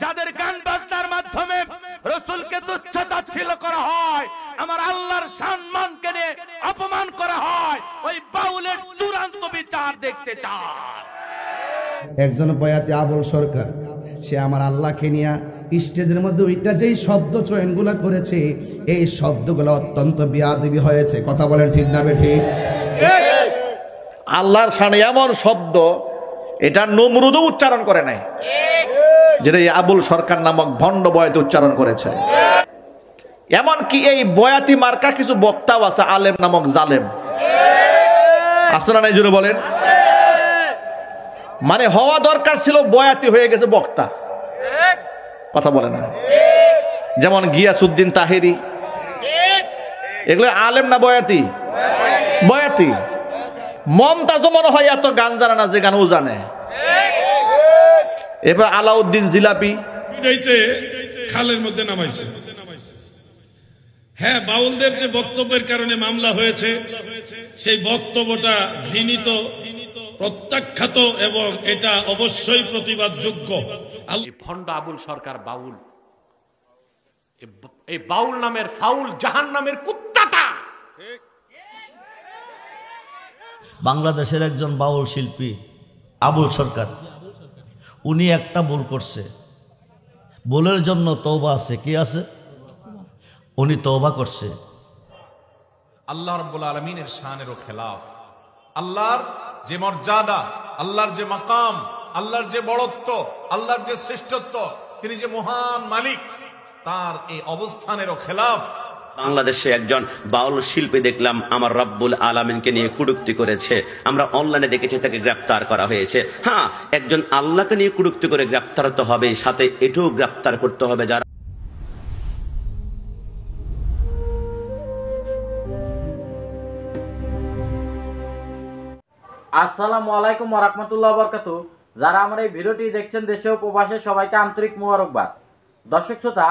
যাদের গান বাজনার মাধ্যমে রাসূলকে তুচ্ছ তাচ্ছিল্য করা হয়, আমার আল্লাহর সম্মানকে নিয়ে অপমান করা হয়, ওই বাউলের চূড়ান্ত বিচার দেখতে চায়। একজন বয়াতি আবুল সরকার, সে আমার আল্লাহকে নিয়ে স্টেজের মধ্যে ওইটা যেই শব্দ চয়নগুলো করেছে, এই শব্দগুলো অত্যন্ত বেয়াদবি হয়েছে। কথা বলেন ঠিক না বেঠিক? আল্লাহর শানে এমন শব্দ এটা নমরুদও উচ্চারণ করে নাই, যেটা আবুল সরকার নামক ভণ্ড বয়াতি উচ্চারণ করেছে। এমনকি এই বয়াতি মার্কা কিছু বক্তাও আছে, আলেম নামক জালেম আছে না নাই? জুড়ে বলেন। মানে হওয়া দরকার ছিল বয়াতি, হয়ে গেছে বক্তা। কথা বলে না? যেমন গিয়াসউদ্দিন তাহেরি, এগুলো আলেম না বয়াতি? বয়াতি। মমতাজ মনে হয় এত গান জানে না যে গান ও জানে। এবার আলাউদ্দিন জিলাপি খালের মধ্যে নামাইছে। হ্যাঁ, বাউলদের যে বক্তব্যের কারণে মামলা হয়েছে, সেই বক্তব্যটা ঘৃণিত, প্রত্যাখ্যাত এবং এটা অবশ্যই প্রতিবাদযোগ্য। ভণ্ড আবুল সরকার বাউল, এই বাউল নামের ফাউল জাহান্নামের কুত্তাটা বাংলাদেশের একজন বাউল শিল্পী আবুল সরকার, উনি একটা ভুল করছে, ভুলের জন্য তওবা আছে। কি আছে? উনি তওবা করছে। আল্লাহ রাব্বুল আলামিনের শানেরও খেলাফ। আল্লাহর যে মর্যাদা, আল্লাহর যে মাকাম, আল্লাহর যে বড়ত্ব, আল্লাহর যে শ্রেষ্ঠত্ব, তিনি যে মহান মালিক, তার এই অবস্থানেরও খেলাফ। বাংলাদেশে একজন বাউল শিল্পী দেখলাম আমার রব্বুল আলামিনকে নিয়ে কুটুক্তি করেছে। আমরা অনলাইনে দেখেছি তাকে গ্রেফতার করা হয়েছে। হ্যাঁ, একজন আল্লাহকে নিয়ে কুটুক্তি করে গ্রেফতার তো হবে, সাথে এটাও গ্রেফতার করতে হবে যারা। আসসালামু আলাইকুম ওয়া রাহমাতুল্লাহি ওয়া বারাকাতুহু। যারা আমার এই ভিডিওটি দেখছেন দেশে ও প্রবাসে, সবাইকে আন্তরিক মোবারকবাদ। দর্শক শ্রোতা,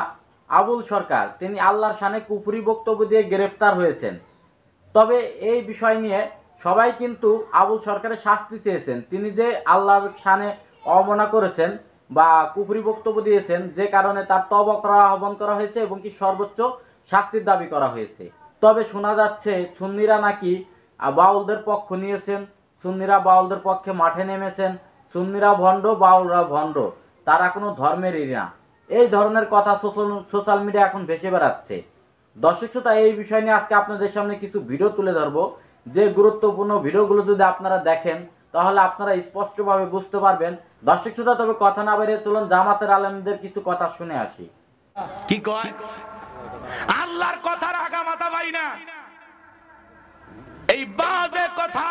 আবুল সরকার তিনি আল্লাহর শানে কুফরি বক্তব্য দিয়ে গ্রেফতার হয়েছেন। তবে এই বিষয় নিয়ে সবাই কিন্তু আবুল সরকারের শাস্তি চেয়েছেন। তিনি যে আল্লাহর শানে অবমাননা করেছেন বা কুফরি বক্তব্য দিয়েছেন, যে কারণে তার তওবা করার আহ্বান করা হয়েছে এবং কি সর্বোচ্চ শাস্তির দাবি করা হয়েছে। তবে শোনা যাচ্ছে সুন্নিরা নাকি বাউলদের পক্ষ নিয়েছেন, সুন্নিরা বাউলদের পক্ষে মাঠে নেমেছেন, সুন্নিরা ভণ্ড, বাউলরা ভণ্ড, তারা কোনো ধর্মেরই না। এই ধরনের কথা সোশ্যাল মিডিয়া এখন ভেসে বেড়াচ্ছে। দর্শক শ্রোতা, এই বিষয় নিয়ে আজকে আপনাদের সামনে কিছু ভিডিও তুলে ধরবো। যে গুরুত্বপূর্ণ ভিডিওগুলো যদি আপনারা দেখেন তাহলে আপনারা স্পষ্টভাবে বুঝতে পারবেন। দর্শক শ্রোতা, তবে কথা না বেরিয়ে চলুন জামাতের আলেমদের কিছু কথা শুনে আসি। কি কয়? আল্লাহর কথার আগা মাথা পাই না, এই বাজে কথা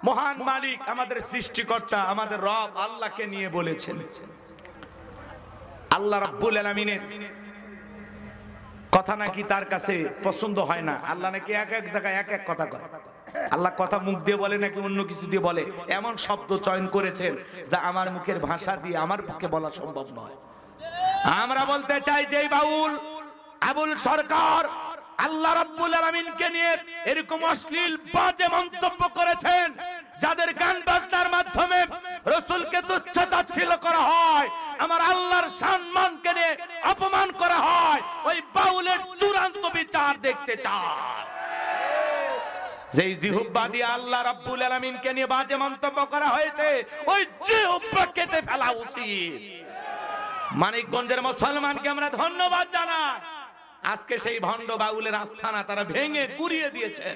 মহান মালিক আমাদের সৃষ্টিকর্তা আমাদের রব আল্লাহকে নিয়ে বলেছেন। আল্লাহ রাব্বুল আলামিনের কথা নাকি তার কাছে পছন্দ হয় না। আল্লাহ নাকি এক এক জায়গায় এক এক কথা কয়। আল্লাহ কথা মুখ দিয়ে বলে নাকি অন্য কিছু দিয়ে বলে, এমন শব্দ চয়ন করেছেন যা আমার মুখের ভাষা দিয়ে আমার পক্ষে বলা সম্ভব নয়। আমরা বলতে চাই যে বাউল আবুল সরকার আল্লাহ রাব্বুল আলামিনকে নিয়ে এরকম অশ্লীল বাজে মন্তব্য করেছেন, যাদের গান বাজনার মাধ্যমে রাসূলকে তুচ্ছ তাচ্ছিল্য করা হয়, আমার আল্লাহর সম্মানকে নিয়ে অপমান করা হয়, ওই বাউলের চূড়ান্ত বিচার দেখতে চায়। যেই জিহ্বা দিয়ে আল্লাহ রাব্বুল আলামিনকে নিয়ে বাজে মন্তব্য করা হয়েছে, ওই জিহ্বা কেটে ফেলা উচিত। মানিকগঞ্জের মুসলমানকে আমরা ধন্যবাদ জানাই। আজকে সেই ভণ্ড বাউলের আস্থানা তারা ভেঙে কুড়িয়ে দিয়েছে।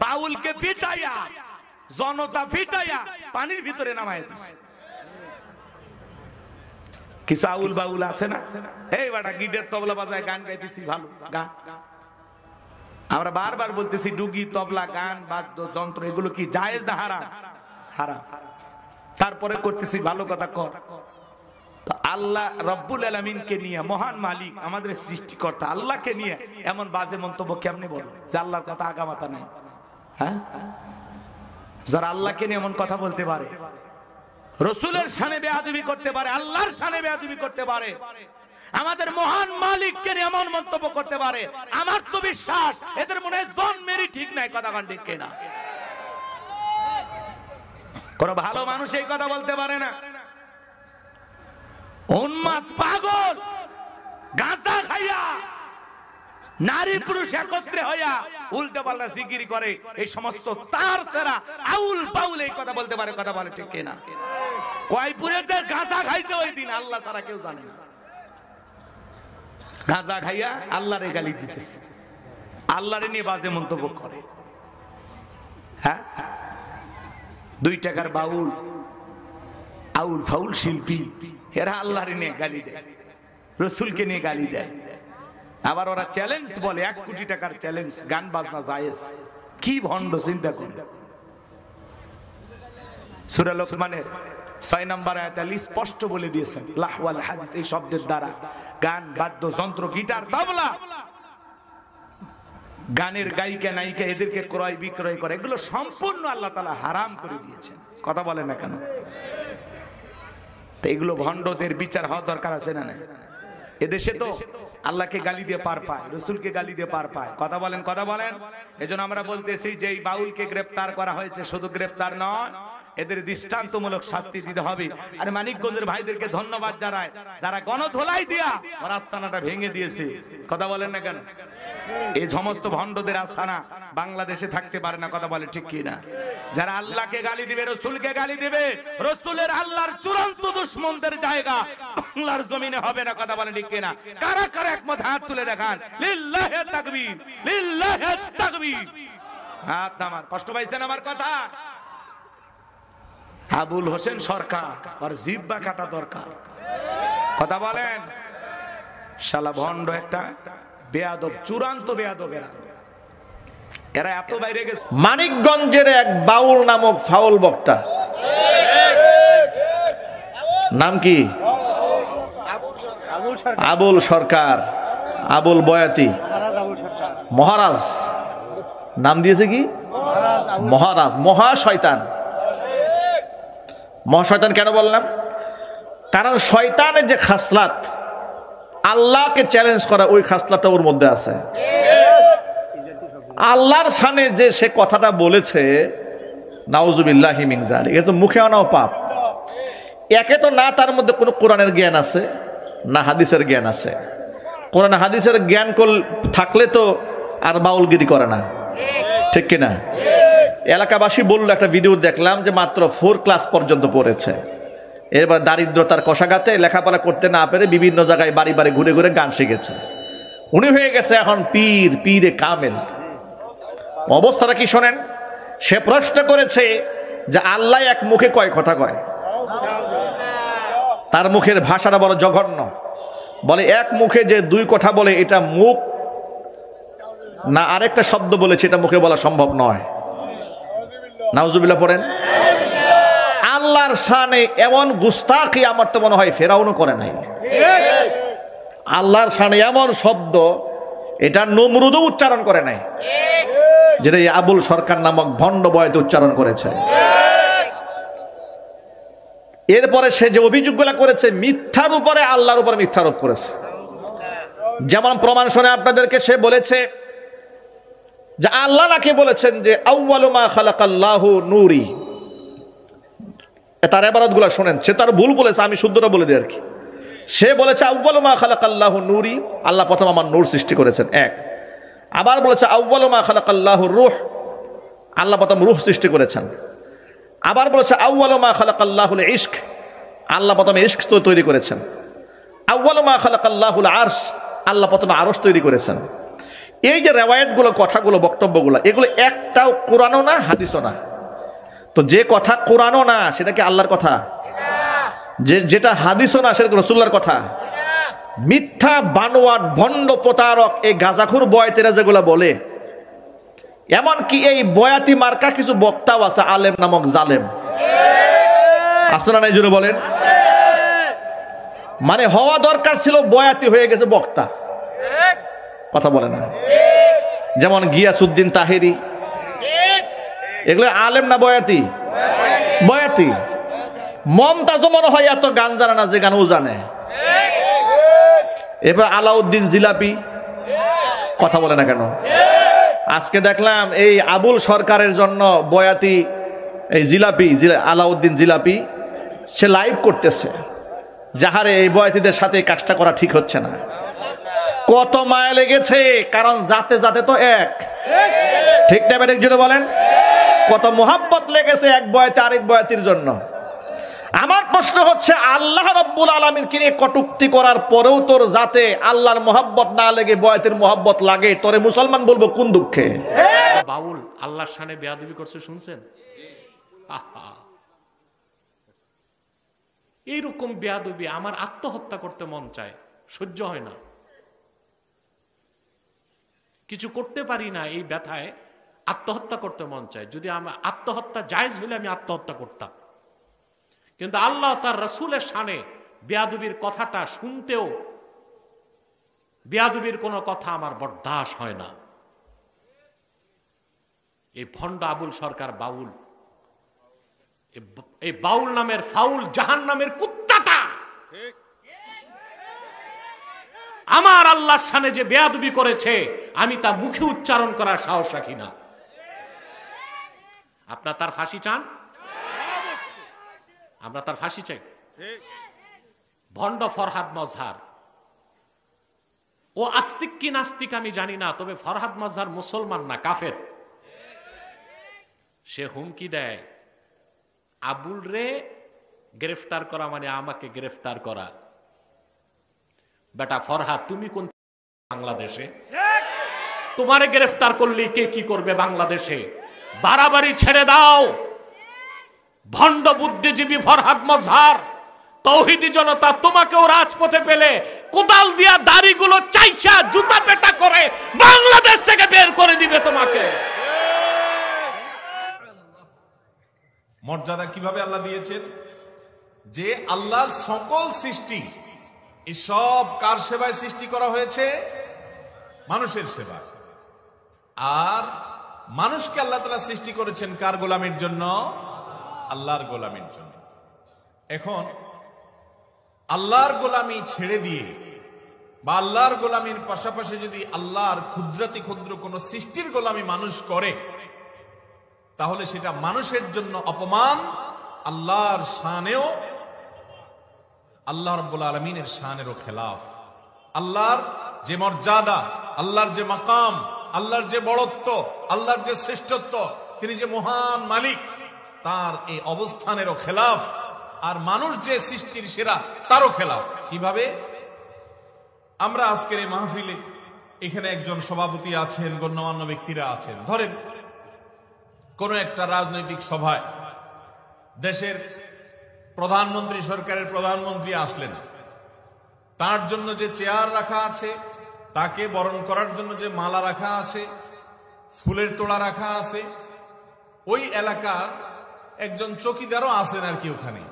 বাউলকে ফিটাইয়া, জনতা ফিটাইয়া পানির ভিতরে নামায় দিয়েছে। কিছু আউল বাউল আছে না, এই বাটা গিটার তবলা বাজায় গান গাইতেছি, ভালো গান। আমরা বারবার বলতেছি ডুগি তবলা গান বাদ্য যন্ত্র এগুলো কি জায়েজ না হারাম? হারাম। তারপরে করতেছি ভালো কথা কর। তো আল্লাহ রব্বুল আলামিনকে নিয়ে, মহান মালিক আমাদের সৃষ্টিকর্তা আল্লাহকে নিয়ে এমন বাজে মন্তব্য কেমনে বলো যে আল্লাহর কথা আগামাতা নাই? হ্যাঁ, যারা আল্লাহকে নিয়ে এমন কথা বলতে পারে, রাসূলের শানে বেয়াদবি করতে পারে, আল্লাহর শানে বেয়াদবি করতে পারে, আমাদের মহান মালিককে নিয়ে এমন মন্তব্য করতে পারে, আমার তো বিশ্বাস এদের মনে হয় জন্মেরই ঠিক নাই। কথা কান ঠিক কিনা? কোন ভালো মানুষ এই কথা বলতে পারে না। উন্মাদ পাগল গাঁজা খাইয়া নারী পুরুষ একত্রে হইয়া উল্টা পাল্টা জিকির করে। এই সমস্ত তার সেরা আউল পাউল এই কথা বলতে পারে, কথা বলে ঠিক কিনা? কয়পুরে যে গাঁজা খাইছে ওই দিন আল্লাহ ছাড়া কেউ জানে না। গাঁজা খাইয়া আল্লাহরে গালি দিতেছে, আল্লাহরে নিয়ে বাজে মন্তব্য করে। হ্যাঁ, 2 টাকার বাউল আউল ফাউল শিল্পী এরা আল্লাহরে নিয়ে গালি দেয়, রসুলকে নিয়ে গালি দেয়। আবার ওরা চ্যালেঞ্জ বলে, 1 কোটি টাকার চ্যালেঞ্জ, গান বাজনা জায়েজ। কি ভণ্ড চিন্তা করে। সূরা লোকমানের 6 নম্বর আয়াতে আল্লাহ স্পষ্ট বলে দিয়েছেন, লাহওয়াল হাদিস এই শব্দের দ্বারা গান, বাদ্য যন্ত্র, গিটার, তবলা, গানের গায়িকা নায়িকা এদেরকে ক্রয় বিক্রয় করে, এগুলো সম্পূর্ণ আল্লাহ তাআলা হারাম করে দিয়েছেন। কথা বলে না কেন? তো এগুলো ভণ্ডদের বিচার হওয়া দরকার আছে না? এদেশে তো আল্লাহকে গালি দিয়ে পার পায়, রসুলকে গালি দিয়ে পার পায়। কথা বলেন, কথা বলেন। এজন্য আমরা বলতেছি যে এই বাউলকে গ্রেফতার করা হয়েছে, শুধু গ্রেফতার নয়, এদের দৃষ্টান্তমূলক শাস্তি দিতে হবে। আর মানিকগঞ্জের ভাইদেরকে ধন্যবাদ জানাই, যারা গণধোলাই দিয়া আস্তানাটা ভেঙে দিয়েছে। কথা বলেন না কেন? এই সমস্ত ভণ্ডদের আস্তানা বাংলাদেশে থাকতে পারে না। কথা বলে ঠিক কি না? যারা আল্লাহকে গালি দিবে, রসুলকে গালি দিবে, রসুলের আল্লাহর চূড়ান্ত দুশমনদের জায়গা বাংলার জমিনে হবে না। কথা বলে ঠিক কি না? কারা কারা একমত হাত তুলে দেখান। লিল্লাহি তাকবীর, লিল্লাহি তাকবীর। হাত নামান। কষ্ট পাইছেন আমার কথা? আবুল হোসেন সরকার আর জিব্বা কাটা দরকার। কথা বলেন। শালা ভণ্ড একটা, বেয়াদব, চূড়ান্ত বেয়াদব এরা এত বাইরে গেছে। মানিকগঞ্জের এক বাউল নামক ফাউল বক্তা, নাম কি? আবুল সরকার, আবুল বয়াতি, মহারাজ নাম দিয়েছে কি? মহারাজ, মহাশয়তান। মহাশয়তান কেন বললাম? কারণ শয়তানের যে খাসলাত, আল্লাহকে চ্যালেঞ্জ করা, ওই খাসলাতটা ওর মধ্যে আছে। আল্লাহর সামনে যে সে কথাটা বলেছে, নাউজুবিল্লাহি মিন যালিক, এটা তো মুখে আনাও পাপ। একে তো না তার মধ্যে কোনো কোরআনের জ্ঞান আছে, না হাদিসের জ্ঞান আছে। কোরআন হাদিসের জ্ঞান থাকলে তো আর বাউলগিরি করে না, ঠিক কিনা? এলাকাবাসী বললো, একটা ভিডিও দেখলাম যে মাত্র 4 ক্লাস পর্যন্ত পড়েছে, এবার দারিদ্রতার কষাঘাতে লেখাপড়া করতে না পেরে বিভিন্ন জায়গায় বাড়ি বাড়ি ঘুরে ঘুরে গান শিখেছে। উনি হয়ে গেছে এখন পীর, পীরে কামেল। অবস্থাটা কি শোনেন? সে প্রশ্ন করেছে যে আল্লাহ এক মুখে কয় কথা কয়? তার মুখের ভাষাটা বড় জঘন্য। বলে এক মুখে যে 2 কথা বলে, এটা মুখ না আরেকটা শব্দ বলেছে, এটা মুখে বলা সম্ভব নয়। নাউজুবিল্লাহ পড়েন। আল্লাহর শানে এমন গুস্তাখি আমার তো মনে হয় ফেরাউনও করে নাই। আল্লাহর শানে এমন শব্দ এটা নমরুদও উচ্চারণ করে নাই, যেটা এই আবুল সরকার নামক ভণ্ড বয়াতে উচ্চারণ করেছে। এরপরে সে যে অভিযোগগুলো করেছে, মিথ্যার উপরে আল্লাহর উপরে মিথ্যারোপ করেছে। যেমন প্রমাণ শুনে আপনাদেরকে সে বলেছে যে আল্লাহ নাকি বলেছেন যে আউয়ালু মা খালাকাল্লাহু নূরি। তার ইবারতগুলো শুনেন, সে তার ভুল বলেছে, আমি শুদ্ধটা বলে দিই আর কি। সে বলেছে আউয়ালু মা খালাকাল্লাহু নূরি, আল্লাহ প্রথম আমার নূর সৃষ্টি করেছেন, এক। আবার বলেছে আউয়ালু মা খালাকাল্লাহু রূহ, আল্লাহ প্রথম রূহ সৃষ্টি করেছেন। আবার বলেছে আউয়ালু মা খালাকাল্লাহুল ইশক, আল্লাহ প্রথমে ইশক তৈরি করেছেন। আউয়ালু মা খালাকাল্লাহুল আরশ, আল্লাহ প্রথমে আরশ তৈরি করেছেন। এই যে রেওয়ায়েতগুলো, কথাগুলো, বক্তব্যগুলো, এগুলো একটাও কোরআনও না, হাদিসও না। তো যে কথা কোরআনও না সেটা কি আল্লাহর কথা? যেটা হাদিসও না সেটা রাসূলুল্লাহর কথা? মিথ্যা, বানোয়াট, ভণ্ড, প্রতারক এই গাজাখুর বয়াতিরা যেগুলো বলে, এমনকি এই বয়াতি মার্কা কিছু বক্তাও আছে, আলেম নামক জালেম আছে না? নাই জুড়ে বলেন। মানে হওয়া দরকার ছিল বয়াতি, হয়ে গেছে বক্তা। কথা বলে না? যেমন গিয়াসউদ্দিন তাহেরি, এগুলো আলেম না বয়াতি? বয়াতি। মমতাজও মনে হয় এত গান জানে না যে গান ও জানে। এবার আলাউদ্দিন জিলাপি, কথা বলে না কেন? আজকে দেখলাম এই আবুল সরকারের জন্য বয়াতি এই জিলাপি, আলাউদ্দিন জিলাপি, সে লাইভ করতেছে। যাহারে এই বয়াতিদের সাথে এই কাজটা করা ঠিক হচ্ছে না। কত মায়া লেগেছে, কারণ জাতে জাতে তো এক, ঠিক না বেঠিক জুড়ে বলেন? কত মোহাব্বত লেগেছে এক বয়াতি আরেক বয়াতির জন্য। আমার প্রশ্ন হচ্ছে, আল্লাহ রাব্বুল আলামিনকে নিয়ে কটূক্তি করার পরেও তোর জাতে আল্লাহর মোহাব্বত না লেগে বয়াতির মোহাব্বত লাগে, তোরে মুসলমান বলবো কোন দুঃখে? বাউল আল্লাহর শানে বেয়াদবি করছে, শুনছেন? এইরকম বেয়াদবি আমার আত্মহত্যা করতে মন চায়, সহ্য হয় না, কিছু করতে পারি না, এই ব্যথায় আত্মহত্যা করতে মন চায়। যদি আমার আত্মহত্যা জায়েজ হলে আমি আত্মহত্যা করতাম, কিন্তু আল্লাহ তার রাসূলের শানে বেয়াদবির কথাটা শুনতেও বেয়াদবির কোনো কথা আমার বরদাস্ত হয় না। এই ভণ্ড আবুল সরকার বাউল, এই বাউল নামের ফাউল জাহান্নামের কুত্তাটা আমার আল্লাহর শানে যে বেয়াদবি করেছে, আমি তা মুখে উচ্চারণ করার সাহস রাখি না। আপনার তার ফাঁসি চান? আমরা তার ফাঁসি চাই। ভণ্ড ফরহাদ মজহার, ও আস্তিক কি নাস্তিক আমি জানি না, তবে ফরহাদ মজহার মুসলমান না, কাফের। সে হুমকি দেয়, আবুল রে গ্রেফতার করা মানে আমাকে গ্রেফতার করা। বেটা ফরহাদ, তুমি কোন বাংলাদেশে? তোমারে গ্রেফতার করলে কে কি করবে বাংলাদেশে? বাড়াবাড়ি ছেড়ে দাও। ভণ্ড বুদ্ধিজীবী ফরহাদ মজহার, তৌহিদি জনতা তোমাকেও রাজপথে পেলে কোদাল দিয়া দাড়িগুলো চাইছা জুতা পেটা করে বাংলাদেশ থেকে বের করে দিবে তোমাকে। মর্যাদা কিভাবে আল্লাহ দিয়েছেন, যে আল্লাহর সকল সৃষ্টি এই সব কার সেবায় সৃষ্টি করা হয়েছে? মানুষের সেবা। আর মানুষকে আল্লাহ তাআলা সৃষ্টি করেছেন কার গোলামির জন্য? আল্লাহর গোলামির জন্য। এখন আল্লাহর গোলামি ছেড়ে দিয়ে বা আল্লাহর গোলামির পাশাপাশি যদি আল্লাহর ক্ষুদ্রাতি ক্ষুদ্র কোন সৃষ্টির গোলামি মানুষ করে, তাহলে সেটা মানুষের জন্য অপমান, আল্লাহর শানেও, আল্লাহ রাব্বুল আলামিনের শানেরও খেলাফ। আল্লাহর যে মর্যাদা, আল্লাহর যে মাকাম, আল্লাহর যে বড়ত্ব, আল্লাহর যে শ্রেষ্ঠত্ব, তিনি যে মহান মালিক, তার এই অবস্থানেরও খেলাফ। আর মানুষ যে সৃষ্টির সেরা, তারও খেলাফ। কিভাবে? আমরা আজকের এই মাহফিলে এখানে একজন সভাপতি আছেন, গণ্যমান্য ব্যক্তিরা আছেন। ধরেন কোন একটা রাজনৈতিক সভায় দেশের প্রধানমন্ত্রী, সরকারের প্রধানমন্ত্রী আসলেন, তার জন্য যে চেয়ার রাখা আছে, তাকে বরণ করার জন্য যে মালা রাখা আছে, ফুলের তোড়া রাখা আছে, ওই এলাকার একজন চকিদারও আছেন আর কি ওখানে।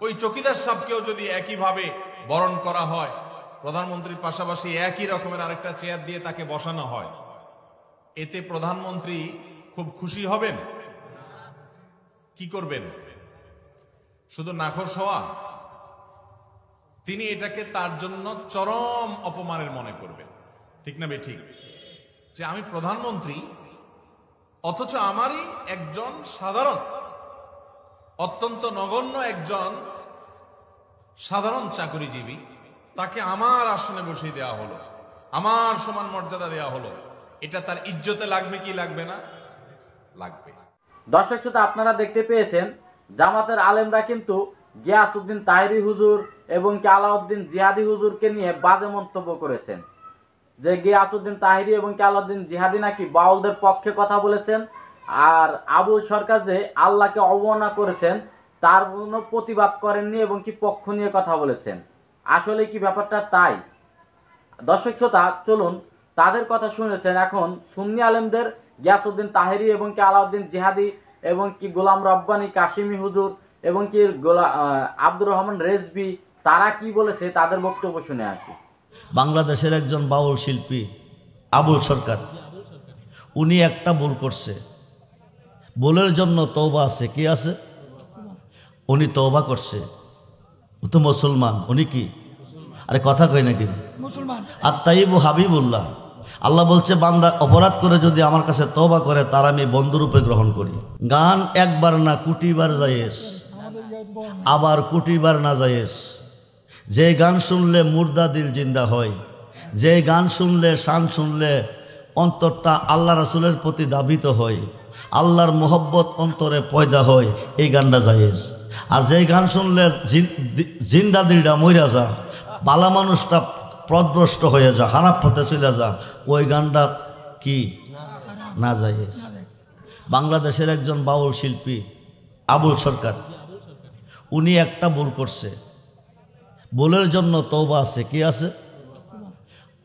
ওই চকিদার সাহেবকেও যদি একইভাবে বরণ করা হয়, প্রধানমন্ত্রীর পাশাপাশি একই রকমের আরেকটা চেয়ার দিয়ে তাকে বসানো হয়, এতে প্রধানমন্ত্রী খুব খুশি হবেন? কি করবেন? শুধু নাখোশ হওয়া? তিনি এটাকে তার জন্য চরম অপমানের মনে করবেন, ঠিক না বেঠিক? যে আমি প্রধানমন্ত্রী, অথচ আমারই একজন সাধারণ, অত্যন্ত নগণ্য একজন সাধারণ চাকরিজীবী, তাকে আমার আসনে বসিয়ে দেওয়া হলো, আমার সমান মর্যাদা দেওয়া হলো। এটা তার ইজ্জতে লাগবে কি লাগবে না? লাগবে। দর্শক শ্রোতা, আপনারা দেখতে পেয়েছেন জামাতের আলেমরা কিন্তু গিয়াসউদ্দিন তাহেরি হুজুর এবং কি আলাউদ্দিন জিহাদি হুজুরকে নিয়ে বাজে মন্তব্য করেছেন, যে গিয়াসউদ্দিন তাহেরি এবং কি আলাউদ্দিন জিহাদি নাকি বাউলদের পক্ষে কথা বলেছেন, আর আবুল সরকার যে আল্লাহকে অবমাননা করেছেন তার কোনো প্রতিবাদ করেননি এবং কি পক্ষ নিয়ে কথা বলেছেন। আসলে কি ব্যাপারটা তাই? দর্শক শ্রোতা, চলুন তাদের কথা শুনেছেন। এখন সুন্নি আলেমদের গিয়াসউদ্দিন তাহেরি এবং কি আলাউদ্দিন জিহাদি এবং কি গোলাম রব্বানী কাশিমি হুজুর এবং কি আব্দুর রহমান রেজবি, তারা কি বলেছে তাদের বক্তব্য শুনে আসি। বাংলাদেশের একজন বাউল শিল্পী আবুল সরকার, উনি একটা ভুল করছে, ভুলের জন্য তওবা আছে। কি আছে? উনি তওবা করছে। ও তো মুসলমান। উনি কি? আরে কথা কই নাকি? মুসলমান। আর তাইবু হাবিবুল্লাহ, আল্লাহ বলছে বান্দা অপরাধ করে যদি আমার কাছে তওবা করে তার আমি বন্ধুরূপে গ্রহণ করি। গান একবার না কোটিবার জায়েজ, আবার কোটিবার না জায়েজ। যে গান শুনলে মুর্দা দিল জিন্দা হয়, যে গান শুনলে শান শুনলে অন্তরটা আল্লাহ রাসূলের প্রতি দাবিত হয়, আল্লাহর মোহব্বত অন্তরে পয়দা হয়, এই গানটা জায়েজ। আর যে গান শুনলে জিন্দা দিলটা মইরা যা, বালা মানুষটা পথভ্রষ্ট হয়ে যা, খারাপ পথে চলে যা, ওই গানটা কি না জায়েজ। বাংলাদেশের একজন বাউল শিল্পী আবুল সরকার, উনি একটা ভুল করছে, ভুলের জন্য তওবা আছে। কি আছে?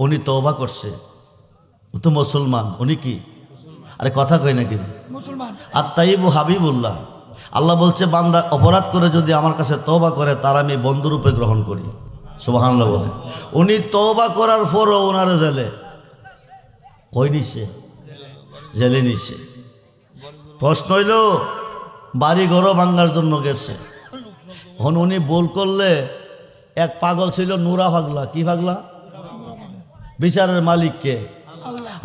উনি তওবা করছে, ও তো মুসলমান। উনি কি? আরে কথা কই নাকি? আর তাইবু হাবিবুল্লাহ। আল্লাহ বলছে বান্দা অপরাধ করে যদি আমার কাছে তওবা করে তার আমি বন্ধুরূপে গ্রহণ করি। সুবহানাল্লাহ বলে। উনি তওবা করার পরও ওনারে জেলে কই নিছে, জেলে নিছে। প্রশ্ন হইল বাড়ি ঘরও ভাঙ্গার জন্য গেছে। এখন উনি ভুল করলে, এক পাগল ছিল নুরা পাগলা। কি পাগলা? বিচারের মালিককে।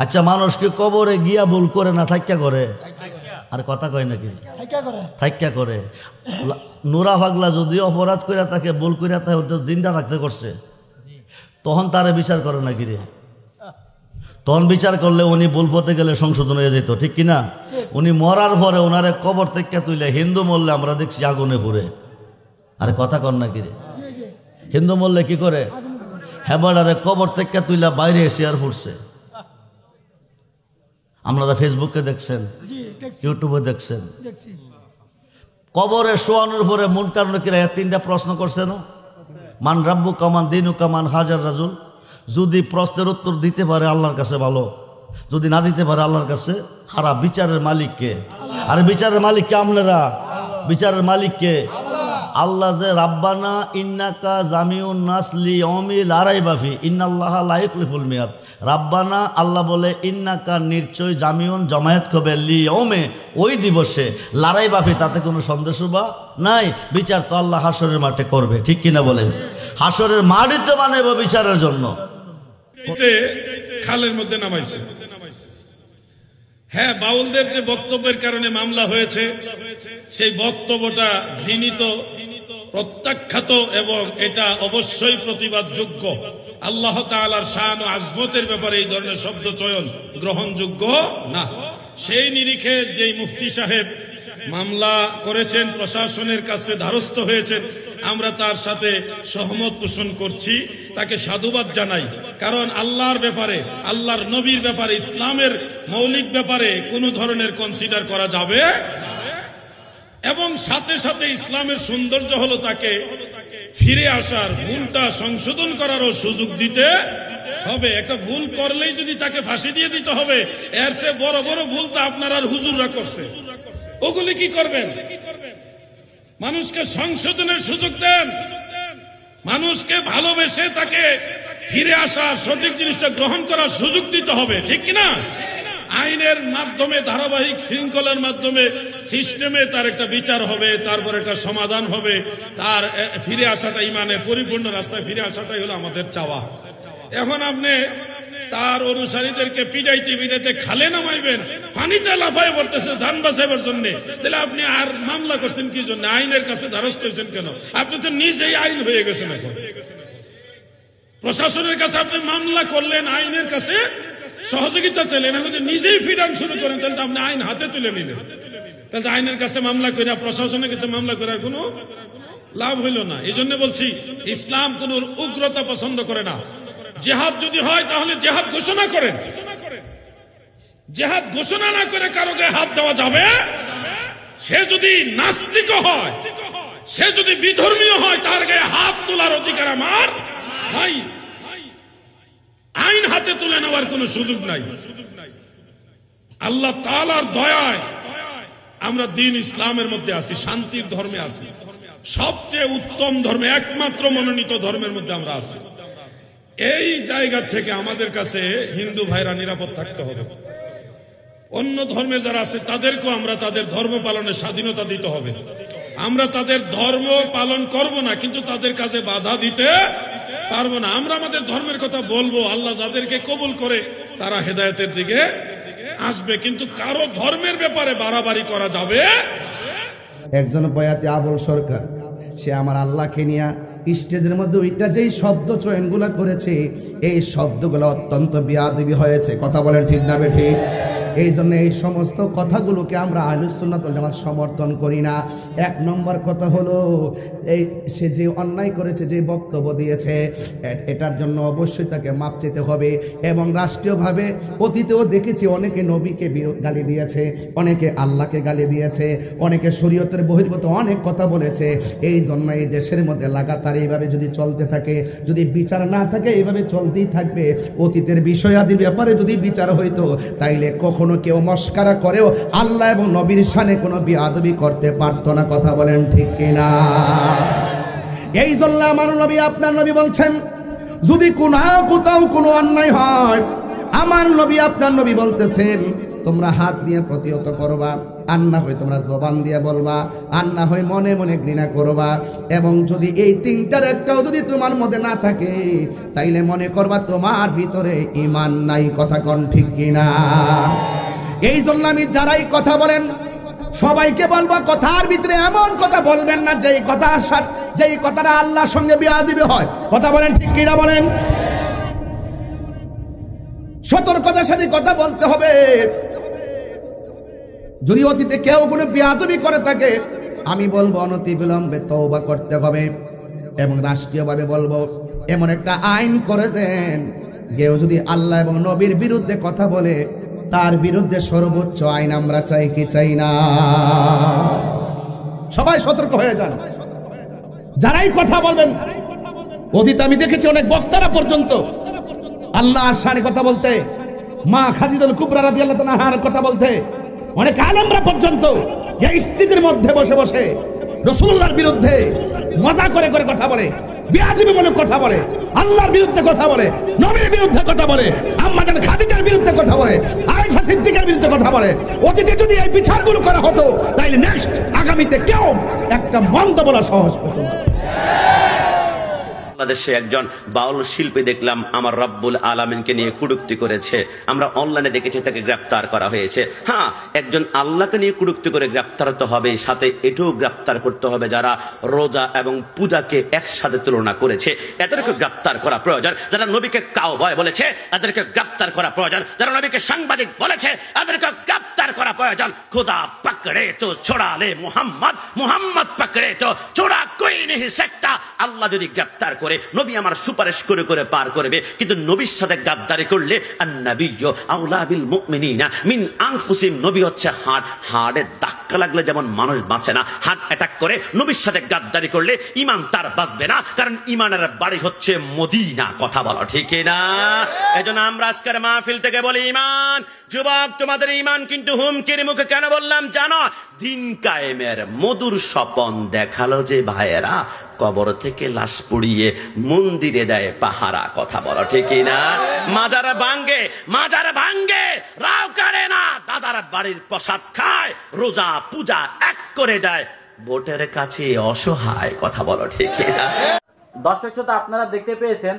আচ্ছা, মানুষকে কবরে গিয়া ভুল করে না থাইক্কা করে? আর কথা কয় নাকি? থাইক্কা করে। নুরা পাগলা যদি অপরাধ করে তাকে ভুল করে জিন্দা থাকতে করছে, তখন তারে বিচার করে নাকি রে? তখন বিচার করলে উনি ভুল পথে গেলে সংশোধন হয়ে যেত, ঠিক কিনা? উনি মরার পরে ওনারে কবর থেকে তুলে, হিন্দু মরলে আমরা দেখছি আগুনে পুড়ে। আরে কথা কর নাকি রে? হিন্দু মরলে কি করে? হেবাডারে কবর থেকে তুইলা বাইরে এসে আর ফুটছে। আপনারা ফেসবুকে দেখছেন, ইউটিউবে দেখছেন। কবরে শোয়ানোর পরে মুনকার নাকিরা তিনটা প্রশ্ন করছে না? মান রাব্বু কামান দিনু কামান হাজার রাজুল। যদি প্রশ্নের উত্তর দিতে পারে আল্লাহর কাছে ভালো, যদি না দিতে পারে আল্লাহর কাছে খারাপ। বিচারের মালিককে। আর বিচারের মালিককে আপনারা, বিচারের মালিককে আল্লাহ। যে রাব্বানা ইন্নাকা জামিউন নাস লিয়াউমি লা রাইবা ফি ইন্নাল্লাহা লা ইখলিফুল মিয়াদ। রাব্বানা আল্লাহ বলে ইন্নাকা নিশ্চয় জামিউন জামায়াত করবে লিয়াউমে ওই দিবসে লা রাইবা ফি তাতে কোনো সন্দেহ বা নাই। বিচার তো আল্লাহ হাসরের মাঠে করবে, ঠিক কিনা বলেন? হাসরের মাঠই তো বানাইবো বিচারের জন্য। খালের মধ্যে নামাইছে। হ্যাঁ, বাউলদের যে বক্তব্যের কারণে মামলা হয়েছে, সেই বক্তব্যটা ঘৃণিত, প্রত্যাখ্যাত এবং এটা অবশ্যই প্রতিবাদযোগ্য। আল্লাহ তাআলার শান ও আজমতের ব্যাপারে এই ধরনের শব্দ চয়ন গ্রহণযোগ্য না। সেই নিরিখে যেই মুফতি সাহেব মামলা করেছেন, প্রশাসনের কাছে দ্বারস্থ হয়েছেন, আমরা তার সাথে সহমত পোষণ করছি, তাকে সাধুবাদ জানাই। কারণ আল্লাহর ব্যাপারে, আল্লাহর নবীর ব্যাপারে, ইসলামের মৌলিক ব্যাপারে কোনো ধরনের কনসিডার করা যাবে এবং সাথে সাথে ইসলামের সৌন্দর্য হলো তাকে ফিরে আসার, ভুলটা সংশোধন করারও সুযোগ দিতে হবে। একটা ভুল করলেই যদি তাকে ফাঁসি দিয়ে দিতে হবে, এর চেয়ে বড় বড় ভুল তো আপনার আর হুজুররা করছে, ওগুলি কি করবেন? মানুষকে সংশোধনের সুযোগ দেন, মানুষকে ভালোবেসে তাকে ফিরে আসার, সঠিক জিনিসটা গ্রহণ করার সুযোগ দিতে হবে, ঠিক কিনা? আইনের মাধ্যমে, ধারাবাহিক শৃঙ্খলার মাধ্যমে, সিস্টেমে তার একটা বিচার হবে, তারপর একটা সমাধান হবে, তার ফিরে আসাটা, ইমানের পরিপূর্ণ রাস্তায় ফিরে আসাটাই হলো আমাদের চাওয়া। এখন আপনি তার অনুসারীদেরকে পিটাইতে পিটাইতে খালে নামাইবেন, পানিতে লাফায় পড়তেছে জান বাঁচাইবার জন্য, তাহলে আপনি আর মামলা করছেন কি জন্য? আইনের কাছে দ্বারস্থ হয়েছেন কেন? আপনি তো নিজেই আইন হয়ে গেছেন। এখন প্রশাসনের কাছে আপনি মামলা করলেন, আইনের কাছে সহযোগিতা চাইলেন, এখন নিজেই ফিডান শুরু করেন, তাহলে তো আপনি আইন হাতে তুলে নিলেন। তাহলে আইনের কাছে মামলা করে, প্রশাসনের কাছে মামলা করার কোনো লাভ হইল না। এই জন্য বলছি, ইসলাম কোন উগ্রতা পছন্দ করে না। জেহাদ যদি হয় তাহলে জেহাদ ঘোষণা করেন। জেহাদ ঘোষণা না করে কারো গায়ে হাত দেওয়া যাবে? সে যদি নাস্তিক হয়, সে যদি বিধর্মীয় হয়, তার গায়ে হাত তোলার অধিকার আমার নাই। আইন হাতে তুলে নেওয়ার কোন সুযোগ নাই। আল্লাহ তাআলার দয়ায় আমরা দ্বীন ইসলামের মধ্যে আছি, শান্তির ধর্মে আছি, সবচেয়ে উত্তম ধর্মে, একমাত্র মনোনীত ধর্মের মধ্যে আমরা আছি। এই জায়গা থেকে আমাদের কাছে হিন্দু ভাইরা নিরাপদ থাকতে হবে। অন্য ধর্মে যারা আছে তাদেরকেও আমরা তাদের ধর্ম পালনের স্বাধীনতা দিতে হবে। আমরা তাদের ধর্ম পালন করব না, কিন্তু তাদের কাছে বাধা দিতে পারবো না। আমরা আমাদের ধর্মের কথা বলবো, আল্লাহ যাদেরকে কবুল করে তারা হেদায়েতের দিকে আসবে, কিন্তু কারো ধর্মের ব্যাপারে বাড়াবাড়ি করা যাবে। একজন বয়াতি আবুল সরকার, সে আমার আল্লাহকে নিয়ে স্টেজের মধ্যে ওইটা যেই শব্দ চয়নগুলা করেছে এই শব্দগুলো অত্যন্ত বেয়াদবি হয়েছে। কথা বলেন ঠিক না বেঠিক? এই জন্য এই সমস্ত কথাগুলোকে আমরা আহলুস সুন্নাত ওয়াল জামাত সমর্থন করি না। এক নম্বর কথা হলো এই সে যে অন্যায় করেছে, যে বক্তব্য দিয়েছে, এটার জন্য অবশ্যই তাকে মাপ চেতে হবে। এবং রাষ্ট্রীয়ভাবে অতীতেও দেখেছি অনেকে নবীকে গালি দিয়েছে, অনেকে আল্লাহকে গালি দিয়েছে, অনেকে শরীয়তের বহির্ভূত অনেক কথা বলেছে। এই জন্য এই দেশের মধ্যে লাগাতার এইভাবে যদি চলতে থাকে, যদি বিচার না থাকে, এইভাবে চলতেই থাকবে। অতীতের বিষয়াদির ব্যাপারে যদি বিচার হইতো তাইলে কখনো কেউ মস্কারা করেও আল্লাহ এবং নবীর শানে কোনো বিয়াদবি করতে পারতো না। কথা বলেন ঠিক কিনা? এই জন্য আমার নবী, আপনার নবী বলছেন, যদি কোথাও কোনো অন্যায় হয়, আমার নবী, আপনার নবী বলতেছেন, তোমরা হাত দিয়ে প্রতিহত করবা, আর না হয় তোমরা জবান দিয়ে বলবা, আর না হয় মনে মনে ঘৃণা করবা। এবং যদি এই তিনটার একটাও যদি তোমার মধ্যে না থাকে তাইলে মনে করবা তোমার ভিতরে ঈমান নাই। কথা কোন ঠিক কিনা? এই জন্য আমি যারাই কথা বলেন সবাইকে বলবা, কথার ভিতরে এমন কথা বলবেন না যেই কথাটা আল্লাহর সঙ্গে বিয়াদবি হয়। কথা বলেন ঠিক কিনা? বলেন। সতর্কতার সাথে কথা বলতে হবে। যদি অতীতে কেউ কোনো বিয়াদবি করে থাকে, আমি বলবো অনতি বিলম্বে তওবা করতে হবে। এবং রাষ্ট্রীয়ভাবে বলবো এমন একটা আইন করে দেন, কেউ যদি আল্লাহ এবং নবীর বিরুদ্ধে কথা বলে তার বিরুদ্ধে সর্বোচ্চ আইন আমরা চাই কি চাই না? সবাই সতর্ক হয়ে যান যারাই কথা বলবেন। অতীতে আমি দেখেছি অনেক বক্তারা পর্যন্ত আল্লাহর শানে কথা বলতে, মা খাদিজাতুল কুবরা রাদিয়াল্লাহু তাআলা আনহার কথা বলতে, অনেক আলেমরা পর্যন্ত এই স্টেজের মধ্যে বসে বসে রাসূলুল্লাহর বিরুদ্ধে মজা করে করে কথা বলে, বিয়াদবিমূলক কথা বলে, আল্লাহর বিরুদ্ধে কথা বলে, নবীর বিরুদ্ধে কথা বলে, আম্মা জান খাদিজার বিরুদ্ধে কথা বলে, আয়েশা সিদ্দিকার বিরুদ্ধে কথা বলে। অতীতে যদি এই বিচারগুলো করা হতো তাহলে নেক্সট আগামীতে কেউ একটা মন্দ বলা সহজ পেত না। বাংলাদেশে একজন বাউল শিল্পী দেখলাম আমার রব্বুল আলামিনকে নিয়ে কুড়ুক্তি করেছে। আমরা অনলাইনে দেখেছি তাকে গ্রেফতার করা হয়েছে। হ্যাঁ, একজন আল্লাহকে নিয়ে কুড়ুক্তি করে গ্রেফতার তো হবে, সাথে এটাও গ্রেফতার করতে হবে যারা রোজা এবং পূজাকে একসাথে তুলনা করেছে, এদেরকে গ্রেফতার করা প্রয়োজন। যারা নবীকে কাউবয় বলেছে এদেরকে গ্রেফতার করা প্রয়োজন। যারা নবীকে সাংবাদিক বলেছে এদেরকে গ্রেফতার করা প্রয়োজন। খুদা পকড়ে তো ছোড়া লে মুহাম্মদ, মুহাম্মদ পকড়ে তো ছোড়া কোই নেই सकता। আল্লাহ যদি গ্রেফতার করে, নবী আমার সুপারিশ করে করে পার করবে, কিন্তু নবীর সাথে গাদ্দারি করলে আন-নাবিয়্যু আওলা বিল মুমিনিনা মিন আনফুসিহিম। নবী হচ্ছে হাড়ে ধাক্কা লাগলে যেমন মানুষ বাঁচে না, হার্ট অ্যাটাক করে নবীর সাথে গাদ্দারি করলে ঈমান তার বাঁচবে না, কারণ ঈমানের বাড়ি হচ্ছে মদিনা। কথা বলো ঠিক না? এজন্য আমরা আজকের মাহফিল থেকে বলি, ঈমান যুবক, তোমাদের ঈমান কিন্তু হুমকির মুখে। কেন বললাম জানো? দিন কায়েমের মধুর স্বপন দেখালো যে ভাইয়েরা কবর থেকে লাশ পুড়িয়ে মন্দিরে দেয় পাহারা। কথা বলো ঠিক না? মাজার ভাঙ্গে রাও কারে না, দাদার বাড়ির প্রসাদ খায়, রোজা পূজা এক করে দেয়, ভোটের কাছে অসহায়। কথা বলো ঠিক না? দর্শক শ্রোতা, আপনারা দেখতে পেয়েছেন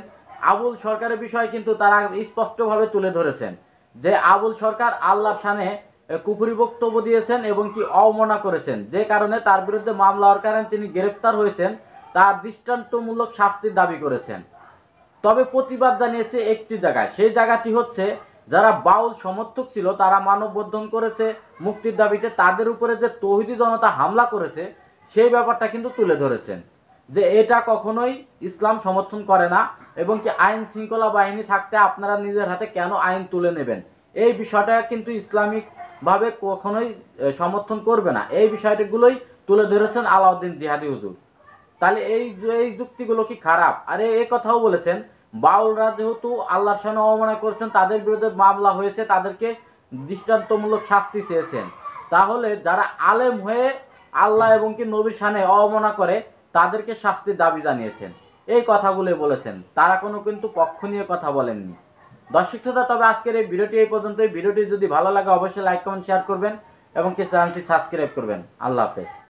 আবুল সরকারের বিষয় কিন্তু তারা স্পষ্টভাবে তুলে ধরেছেন যে আবুল সরকার আল্লাহর শানে কুফরি বক্তব্য দিয়েছেন এবং কি অবমাননা করেছেন, যে কারণে তার বিরুদ্ধে মামলা হওয়ার কারণে তিনি গ্রেফতার হয়েছেন, তার দৃষ্টান্তমূলক শাস্তির দাবি করেছেন। তবে প্রতিবাদ জানিয়েছে একটি জায়গায়, সেই জায়গাটি হচ্ছে যারা বাউল সমর্থক ছিল তারা মানববন্ধন করেছে মুক্তির দাবিতে, তাদের উপরে যে তৌহিদি জনতা হামলা করেছে সেই ব্যাপারটা কিন্তু তুলে ধরেছেন যে এটা কখনোই ইসলাম সমর্থন করে না, এবং কি আইন শৃঙ্খলা বাহিনী থাকতে আপনারা নিজের হাতে কেন আইন তুলে নেবেন, এই বিষয়টা কিন্তু ইসলামিক ভাবে কখনোই সমর্থন করবে না। এই বিষয়গুলোই তুলে ধরেছেন আলাউদ্দিন জিহাদি হুজুর। তাহলে এই যুক্তিগুলো কি খারাপ? আরে এই কথাও বলেছেন বাউলরা যেহেতু আল্লাহর শানে অবমাননা করেছেন, তাদের বিরুদ্ধে মামলা হয়েছে, তাদেরকে দৃষ্টান্তমূলক শাস্তি চেয়েছেন। তাহলে যারা আলেম হয়ে আল্লাহ এবং কি নবীর শানে অবমাননা করে তাদেরকে শাস্তির দাবি জানিয়েছেন। এই কথাগুলো বলেছেন, তারা কোনো কিন্তু পক্ষ নিয়ে কথা বলেননি। দর্শক শ্রোতা, তবে আজকের এই ভিডিওটি এই পর্যন্ত। ভিডিওটি যদি ভালো লাগে অবশ্যই লাইক কমেন্ট শেয়ার করবেন এবং চ্যানেলটি সাবস্ক্রাইব করবেন। আল্লাহ হাফেজ।